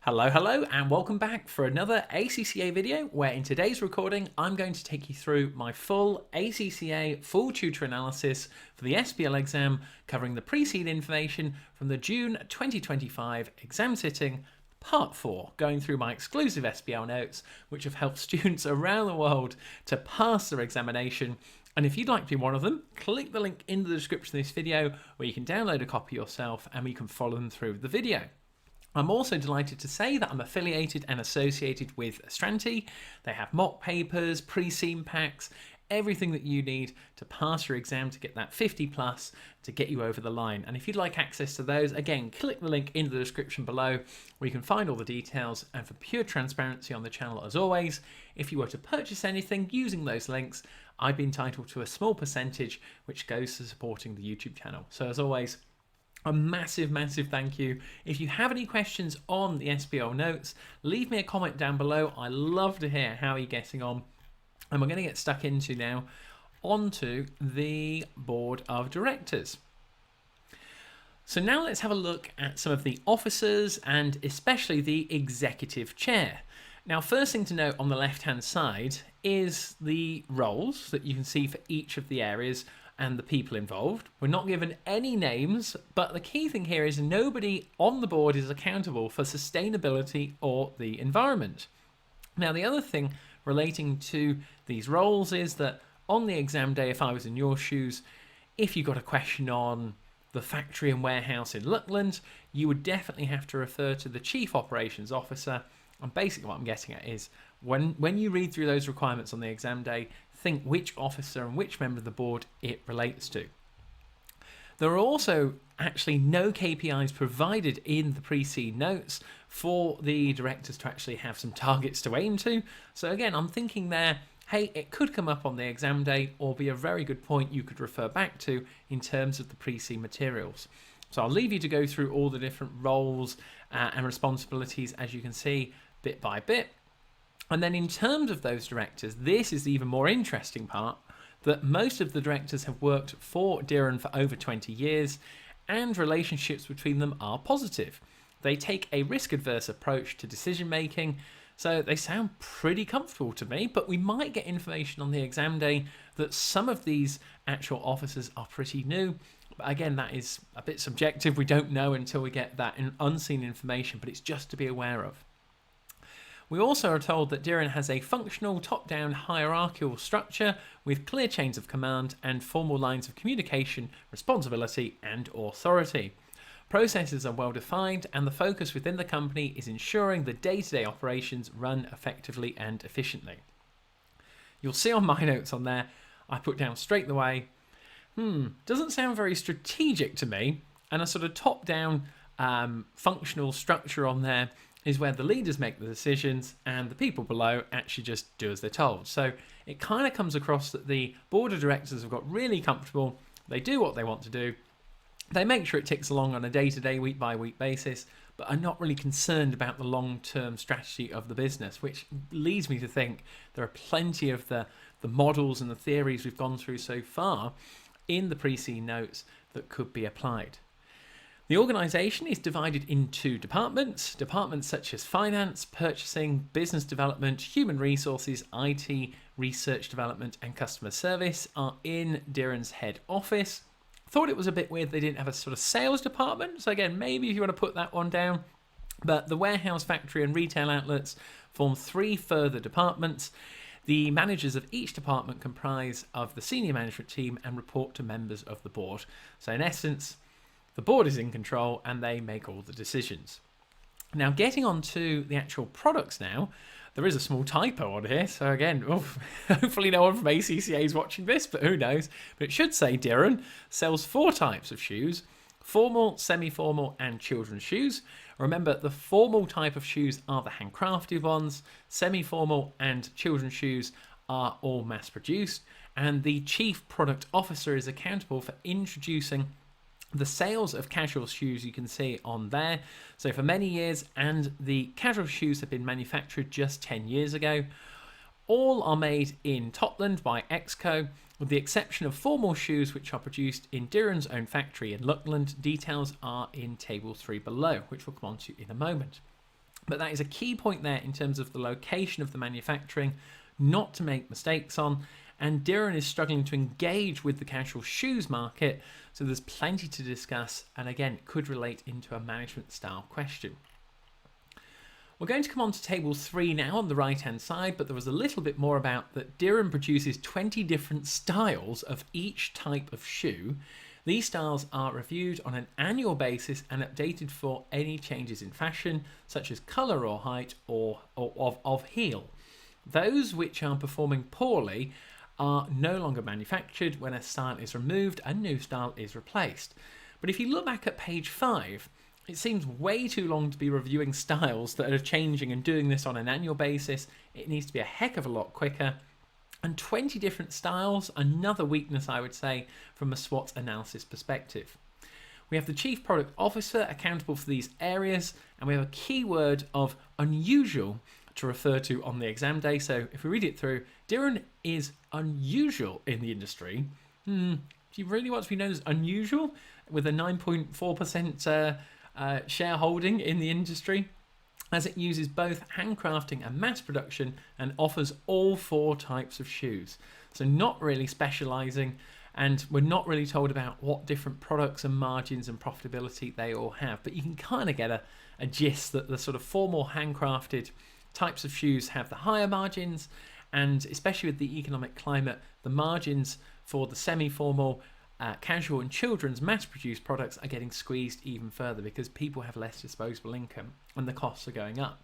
Hello, and welcome back for another ACCA video where in today's recording I'm going to take you through my full ACCA full tutor analysis for the SBL exam, covering the pre-seed information from the June 2025 exam sitting Part 4, going through my exclusive SBL notes which have helped students around the world to pass their examination. And if you'd like to be one of them, click the link in the description of this video where you can download a copy yourself and you can follow them through the video. I'm also delighted to say that I'm affiliated and associated with Stranti. They have mock papers, pre-seam packs, everything that you need to pass your exam to get that 50 plus to get you over the line. And if you'd like access to those, again, click the link in the description below where you can find all the details. And for pure transparency on the channel, as always, if you were to purchase anything using those links, I'd be entitled to a small percentage which goes to supporting the YouTube channel. So as always, a massive thank you. If you have any questions on the SBL notes, leave me a comment down below. I love to hear how you're getting on. And we're going to get stuck into now onto the board of directors. So now let's have a look at some of the officers and especially the executive chair. Now, first thing to note on the left hand side is the roles that you can see for each of the areas and the people involved. We're not given any names, but the key thing here is nobody on the board is accountable for sustainability or the environment. Now, the other thing relating to these roles is that on the exam day, if I was in your shoes, if you got a question on the factory and warehouse in Luckland, you would definitely have to refer to the Chief Operations Officer. And basically what I'm getting at is when you read through those requirements on the exam day, think which officer and which member of the board it relates to. There are also actually no KPIs provided in the pre-seed notes for the directors to actually have some targets to aim to. So again, I'm thinking there, hey, it could come up on the exam day or be a very good point you could refer back to in terms of the pre-seed materials. So I'll leave you to go through all the different roles and responsibilities, as you can see, bit by bit. And then in terms of those directors, this is the even more interesting part, that most of the directors have worked for Dearn for over 20 years and relationships between them are positive. They take a risk-adverse approach to decision making, so they sound pretty comfortable to me, but we might get information on the exam day that some of these actual officers are pretty new. But again, that is a bit subjective. We don't know until we get that unseen information, but it's just to be aware of. We also are told that Dearn has a functional top-down hierarchical structure with clear chains of command and formal lines of communication, responsibility and authority. Processes are well defined and the focus within the company is ensuring the day-to-day operations run effectively and efficiently. You'll see on my notes on there, I put down straight away, doesn't sound very strategic to me, and a sort of top-down functional structure on there is where the leaders make the decisions and the people below actually just do as they're told. So it kind of comes across that the board of directors have got really comfortable, they do what they want to do, they make sure it ticks along on a day-to-day, week-by-week basis, but are not really concerned about the long-term strategy of the business, which leads me to think there are plenty of the models and the theories we've gone through so far in the pre-seed notes that could be applied. The organisation is divided into departments such as finance, purchasing, business development, human resources, IT, research development and customer service are in Dearn's head office. Thought it was a bit weird they didn't have a sort of sales department, so again, maybe if you want to put that one down. But the warehouse, factory and retail outlets form 3 further departments. The managers of each department comprise of the senior management team and report to members of the board. So in essence, the board is in control and they make all the decisions. Now, getting on to the actual products now, there is a small typo on here. So again, hopefully no one from ACCA is watching this, but who knows? But it should say Dearn sells 4 types of shoes: formal, semi-formal and children's shoes. Remember, the formal type of shoes are the handcrafted ones. Semi-formal and children's shoes are all mass-produced. And the chief product officer is accountable for introducing the sales of casual shoes you can see on there. So for many years, and the casual shoes have been manufactured just 10 years ago. All are made in Totland by EXCO, with the exception of formal shoes which are produced in Dearn's own factory in Luckland. Details are in table 3 below, which we'll come on to in a moment. But that is a key point there in terms of the location of the manufacturing, not to make mistakes on. And Dearn is struggling to engage with the casual shoes market, so there's plenty to discuss, and again, it could relate into a management style question. We're going to come on to table 3 now on the right hand side, but there was a little bit more about that Dearn produces 20 different styles of each type of shoe. These styles are reviewed on an annual basis and updated for any changes in fashion, such as colour or height or of heel. Those which are performing poorly are no longer manufactured. When a style is removed, a new style is replaced. But if you look back at page 5, it seems way too long to be reviewing styles that are changing and doing this on an annual basis. It needs to be a heck of a lot quicker. And 20 different styles, another weakness I would say from a SWOT analysis perspective. We have the Chief Product Officer accountable for these areas, and we have a keyword of unusual to refer to on the exam day. So if we read it through, Dearn is unusual in the industry. Do you really want to be known as unusual with a 9.4% shareholding in the industry, as it uses both handcrafting and mass production and offers all 4 types of shoes. So not really specializing, and we're not really told about what different products and margins and profitability they all have, but you can kind of get a gist that the sort of formal handcrafted types of shoes have the higher margins, and especially with the economic climate, the margins for the semi-formal, casual and children's mass-produced products are getting squeezed even further because people have less disposable income and the costs are going up.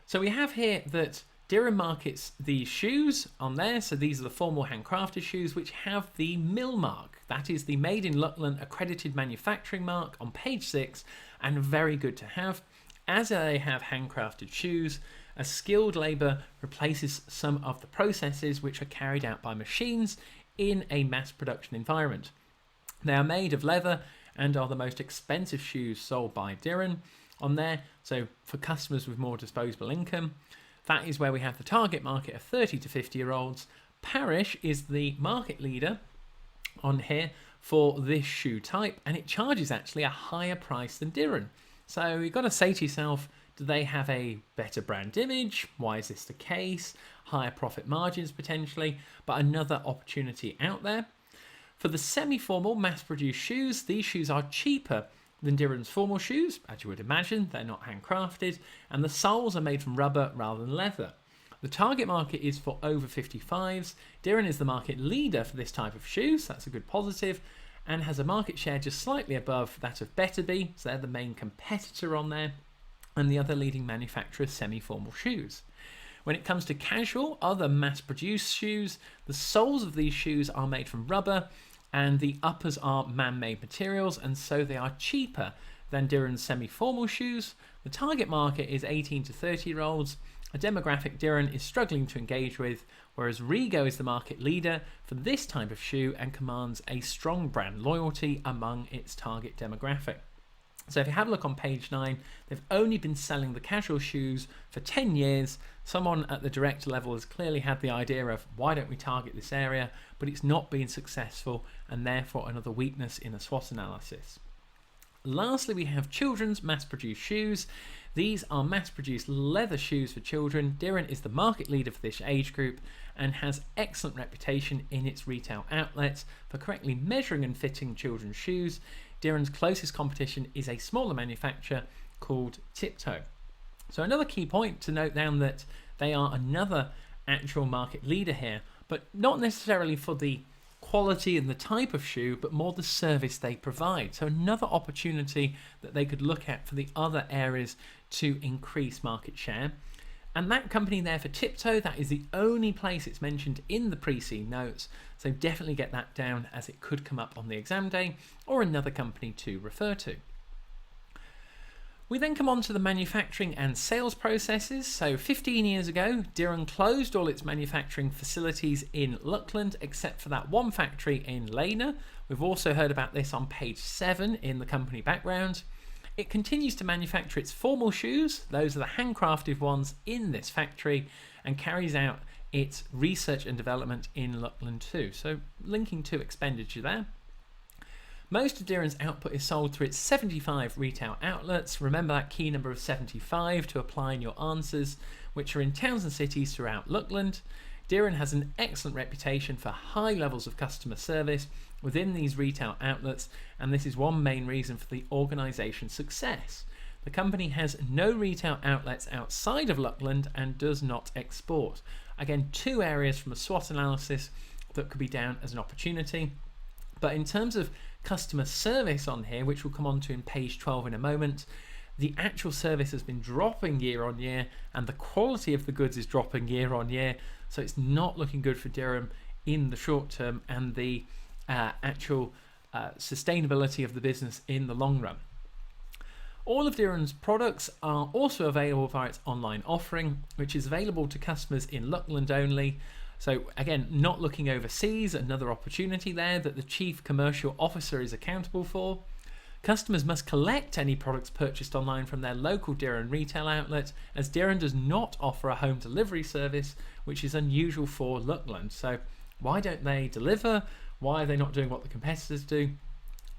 So we have here that Dearn markets these shoes on there. So these are the formal handcrafted shoes which have the mill mark. That is the Made in Lutland accredited manufacturing mark on page 6, and very good to have. As they have handcrafted shoes, a skilled labour replaces some of the processes which are carried out by machines in a mass production environment. They are made of leather and are the most expensive shoes sold by Dearn on there. So for customers with more disposable income, that is where we have the target market of 30 to 50-year-olds. Parish is the market leader on here for this shoe type, and it charges actually a higher price than Dearn. So you've got to say to yourself, do they have a better brand image? Why is this the case? Higher profit margins potentially, but another opportunity out there. For the semi-formal mass-produced shoes, these shoes are cheaper than Dearn's formal shoes. As you would imagine, they're not handcrafted, and the soles are made from rubber rather than leather. The target market is for over 55s. Dearn is the market leader for this type of shoes, that's a good positive, and has a market share just slightly above that of Betterby, so they're the main competitor on there, and the other leading manufacturer of semi-formal shoes. When it comes to casual, other mass-produced shoes, the soles of these shoes are made from rubber, and the uppers are man-made materials, and so they are cheaper than Dearn's semi-formal shoes. The target market is 18 to 30-year-olds, a demographic Dearn is struggling to engage with, whereas Rego is the market leader for this type of shoe and commands a strong brand loyalty among its target demographic. So if you have a look on page 9, they've only been selling the casual shoes for 10 years. Someone at the director level has clearly had the idea of why don't we target this area, but it's not been successful, and therefore another weakness in the SWOT analysis. Lastly, we have children's mass-produced shoes. These are mass-produced leather shoes for children. Dearn is the market leader for this age group and has excellent reputation in its retail outlets for correctly measuring and fitting children's shoes. Dearn's closest competition is a smaller manufacturer called TUTOR. So another key point to note down that they are another actual market leader here, but not necessarily for the quality and the type of shoe, but more the service they provide. So another opportunity that they could look at for the other areas to increase market share. And that company there for Tiptoe, that is the only place it's mentioned in the pre-scene notes. So definitely get that down, as it could come up on the exam day, or another company to refer to. We then come on to the manufacturing and sales processes. So 15 years ago, Dearn closed all its manufacturing facilities in Lutland, except for that one factory in Lena. We've also heard about this on page 7 in the company background. It continues to manufacture its formal shoes, those are the handcrafted ones in this factory, and carries out its research and development in Lutland too. So linking to expenditure there. Most of Dearn's output is sold through its 75 retail outlets. Remember that key number of 75 to apply in your answers, which are in towns and cities throughout Luckland. Dearn has an excellent reputation for high levels of customer service within these retail outlets, and this is one main reason for the organisation's success. The company has no retail outlets outside of Luckland and does not export. Again, two areas from a SWOT analysis that could be down as an opportunity. But in terms of customer service on here, which we'll come on to in page 12 in a moment, the actual service has been dropping year on year, and the quality of the goods is dropping year on year. So it's not looking good for Dearn in the short term, and the actual sustainability of the business in the long run. All of Dearn's products are also available via its online offering, which is available to customers in Luckland only. So again, not looking overseas, another opportunity there that the Chief Commercial Officer is accountable for. Customers must collect any products purchased online from their local Dearn retail outlet, as Dearn does not offer a home delivery service, which is unusual for Luckland. So why don't they deliver? Why are they not doing what the competitors do?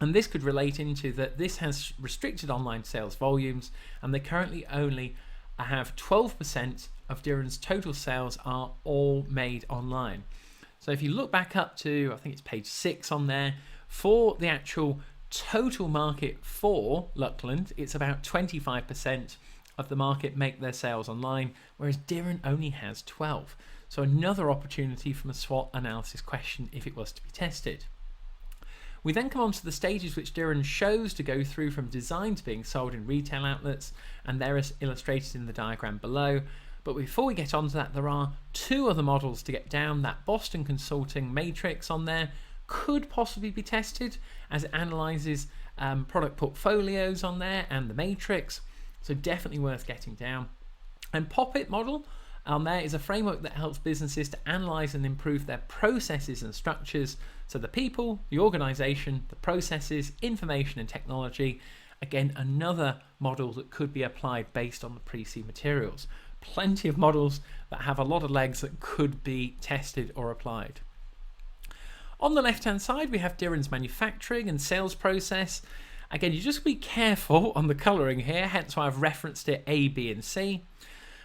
And this could relate into that this has restricted online sales volumes, and they currently only have 12% of Dearn's total sales are all made online. So if you look back up to, I think it's page 6 on there, for the actual total market for Luckland, it's about 25% of the market make their sales online, whereas Dearn only has 12. So another opportunity from a SWOT analysis question if it was to be tested. We then come on to the stages which Dearn shows to go through from design to being sold in retail outlets, and they're illustrated in the diagram below. But before we get on to that, there are two other models to get down. That Boston Consulting matrix on there could possibly be tested, as it analyses product portfolios on there and the matrix, so definitely worth getting down. And Pop-It model on there is a framework that helps businesses to analyse and improve their processes and structures. So the people, the organisation, the processes, information and technology. Again, another model that could be applied based on the pre-seed materials. Plenty of models that have a lot of legs that could be tested or applied. On the left-hand side, we have Dearn's manufacturing and sales process. Again, you just be careful on the colouring here, hence why I've referenced it A, B and C.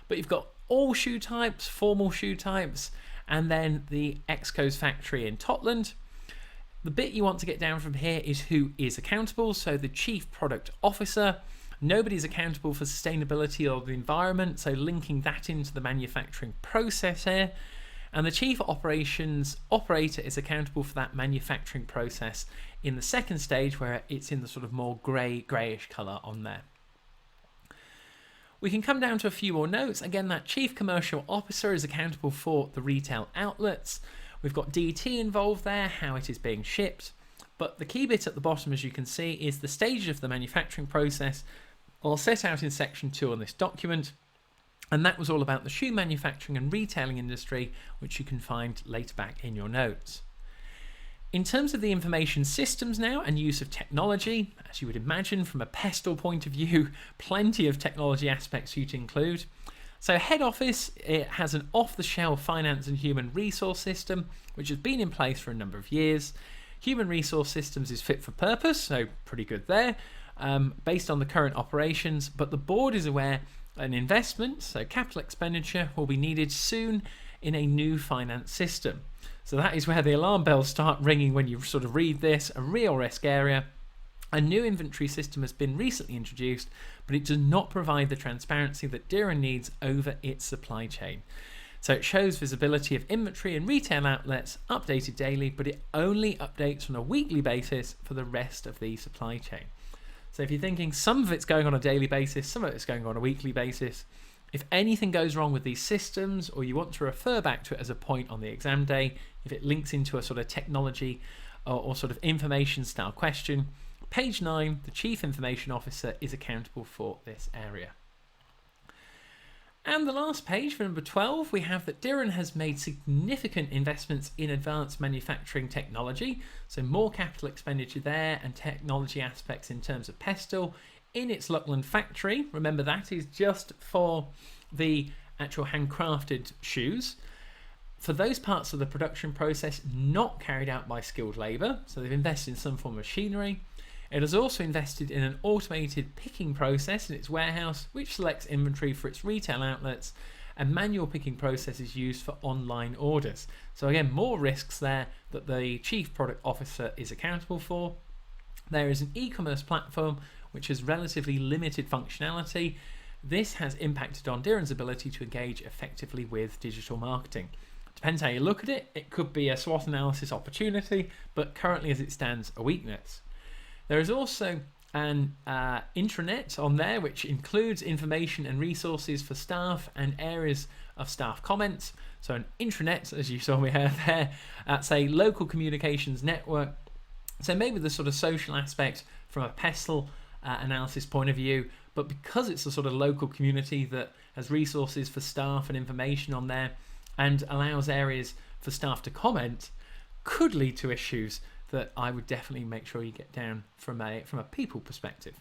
But you've got all shoe types, formal shoe types, and then the Exco's factory in Totland. The bit you want to get down from here is who is accountable. So the Chief Product Officer. Nobody's accountable for sustainability or the environment, so linking that into the manufacturing process here. And the Chief Operations Operator is accountable for that manufacturing process in the second stage, where it's in the sort of more greyish colour on there. We can come down to a few more notes. Again, that Chief Commercial Officer is accountable for the retail outlets. We've got DT involved there, how it is being shipped. But the key bit at the bottom, as you can see, is the stages of the manufacturing process are set out in section 2 on this document. And that was all about the shoe manufacturing and retailing industry, which you can find later back in your notes. In terms of the information systems now and use of technology, as you would imagine from a pestle point of view, plenty of technology aspects you to include. So head office, it has an off-the-shelf finance and human resource system, which has been in place for a number of years. Human resource systems is fit for purpose, so pretty good there, based on the current operations, but the board is aware an investment, so capital expenditure, will be needed soon in a new finance system. So that is where the alarm bells start ringing when you sort of read this, a real risk area. A new inventory system has been recently introduced, but it does not provide the transparency that Dearn needs over its supply chain. So it shows visibility of inventory and retail outlets updated daily, but it only updates on a weekly basis for the rest of the supply chain. So if you're thinking some of it's going on a daily basis, some of it's going on a weekly basis, if anything goes wrong with these systems, or you want to refer back to it as a point on the exam day, if it links into a sort of technology or sort of information style question, page 9, the Chief Information Officer is accountable for this area. And the last page, for number 12, we have that Dearn has made significant investments in advanced manufacturing technology, so more capital expenditure there and technology aspects in terms of pestle in its Luckland factory. Remember, that is just for the actual handcrafted shoes. for those parts of the production process not carried out by skilled labour, so they've invested in some form of machinery. It has also invested in an automated picking process in its warehouse, which selects inventory for its retail outlets, and manual picking process is used for online orders. So again, more risks there that the Chief Product Officer is accountable for. There is an e-commerce platform which has relatively limited functionality. This has impacted on Dearn's ability to engage effectively with digital marketing. Depends how you look at it. It could be a SWOT analysis opportunity, but currently as it stands, a weakness. There is also an intranet on there which includes information and resources for staff and areas of staff comments. So an intranet, as you saw me there, that's a local communications network. So maybe the sort of social aspect from a pestle analysis point of view, but because it's a sort of local community that has resources for staff and information on there and allows areas for staff to comment, could lead to issues that I would definitely make sure you get down from a people perspective.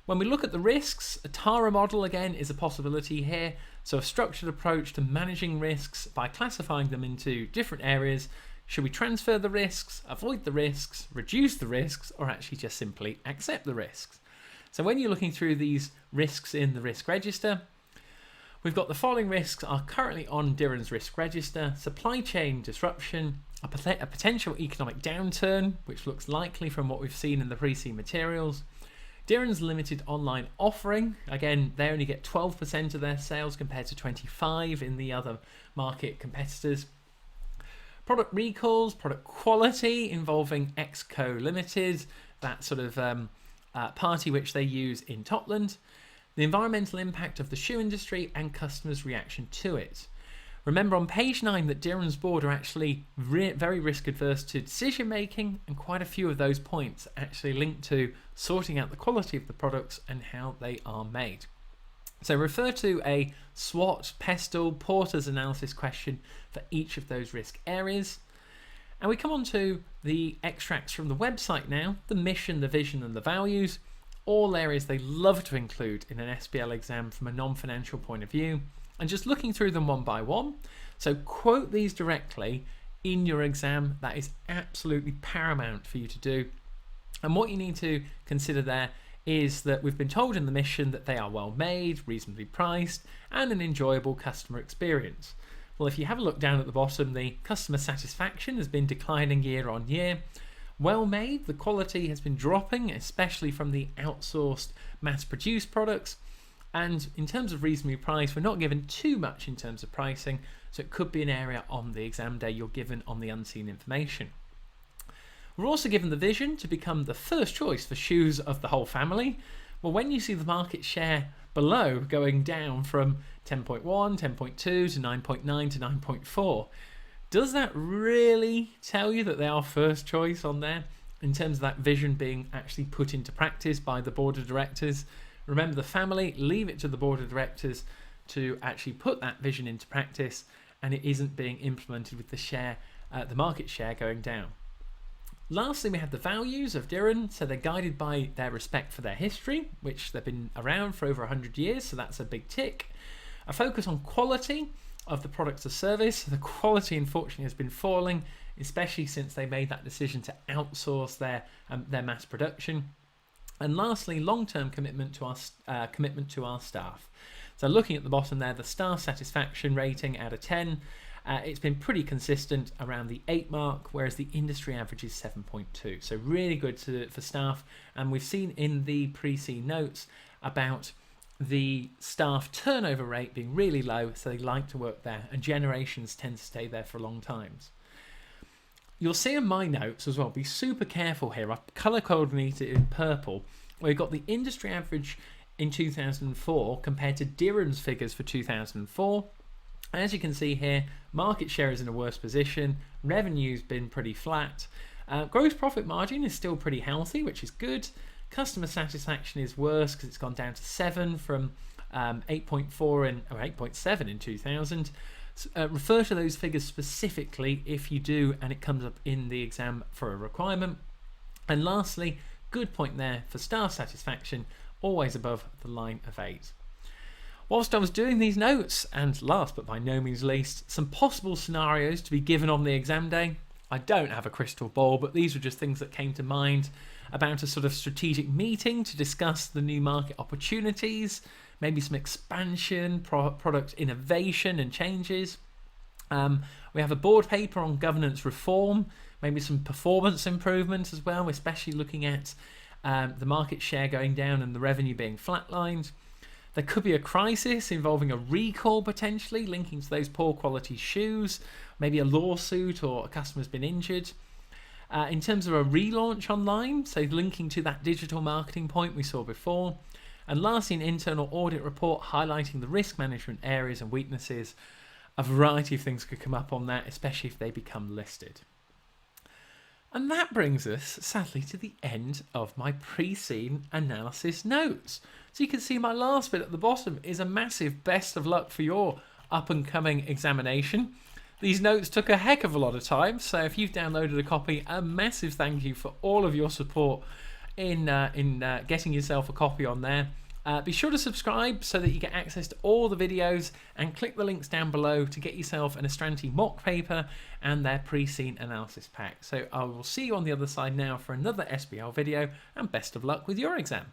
When we look at the risks, a TARA model again is a possibility here. So a structured approach to managing risks by classifying them into different areas. Should we transfer the risks, avoid the risks, reduce the risks, or actually just simply accept the risks? So when you're looking through these risks in the risk register, we've got the following risks are currently on Dearn's risk register: supply chain disruption, a potential economic downturn, which looks likely from what we've seen in the pre-seed materials. Dearn's limited online offering, again, they only get 12% of their sales compared to 25% in the other market competitors. Product recalls, product quality involving Exco Limited, that sort of party which they use in Totland. The environmental impact of the shoe industry and customers' reaction to it. Remember on page 9 that Dearn's board are actually very risk adverse to decision making, and quite a few of those points actually link to sorting out the quality of the products and how they are made. So refer to a SWOT, PESTLE, Porter's analysis question for each of those risk areas. And we come on to the extracts from the website now, the mission, the vision and the values, all areas they love to include in an SBL exam from a non-financial point of view. And just looking through them one by one. So quote these directly in your exam. That is absolutely paramount for you to do. And what you need to consider there is that we've been told in the mission that they are well made, reasonably priced, and an enjoyable customer experience. Well, if you have a look down at the bottom, the customer satisfaction has been declining year on year. Well made, the quality has been dropping, especially from the outsourced mass-produced products. And in terms of reasonably priced, we're not given too much in terms of pricing, so it could be an area on the exam day you're given on the unseen information. We're also given the vision to become the first choice for shoes of the whole family. Well, when you see the market share below going down from 10.1, 10.2 to 9.9 to 9.4, does that really tell you that they are first choice on there in terms of that vision being actually put into practice by the board of directors? Remember the family, leave it to the board of directors to actually put that vision into practice, and it isn't being implemented with the share, the market share going down. Lastly, we have the values of Dearn. So they're guided by their respect for their history, which they've been around for over 100 years, so that's a big tick. A focus on quality of the products or service. The quality, unfortunately, has been falling, especially since they made that decision to outsource their mass production. And lastly, long-term commitment to our staff. So looking at the bottom there, the staff satisfaction rating out of 10, it's been pretty consistent around the 8 mark, whereas the industry average is 7.2. So really good for staff. And we've seen in the pre-seed notes about the staff turnover rate being really low, so they like to work there, and generations tend to stay there for long times. You'll see in my notes as well, be super careful here. I've colour coordinated in purple, where we've got the industry average in 2004 compared to Dearn's figures for 2004. As you can see here, market share is in a worse position, revenue's been pretty flat, gross profit margin is still pretty healthy, which is good. Customer satisfaction is worse because it's gone down to 7 from 8.4 or 8.7 in 2000. Refer to those figures specifically if you do and it comes up in the exam for a requirement. And lastly, good point there for staff satisfaction, always above the line of 8. Whilst I was doing these notes, and last but by no means least, some possible scenarios to be given on the exam day. I don't have a crystal ball, but these were just things that came to mind about a sort of strategic meeting to discuss the new market opportunities, maybe some expansion, product innovation and changes. We have a board paper on governance reform, maybe some performance improvements as well, especially looking at the market share going down and the revenue being flatlined. There could be a crisis involving a recall potentially, linking to those poor quality shoes, maybe a lawsuit or a customer's been injured. In terms of a relaunch online, so linking to that digital marketing point we saw before. And lastly, an internal audit report highlighting the risk management areas and weaknesses. A variety of things could come up on that, especially if they become listed. And that brings us, sadly, to the end of my pre-scene analysis notes. So you can see my last bit at the bottom is a massive best of luck for your up-and-coming examination. These notes took a heck of a lot of time, so if you've downloaded a copy, a massive thank you for all of your support in getting yourself a copy on there. Be sure to subscribe so that you get access to all the videos, and click the links down below to get yourself an Astranti mock paper and their pre-scene analysis pack. So I will see you on the other side now for another SBL video, and best of luck with your exam.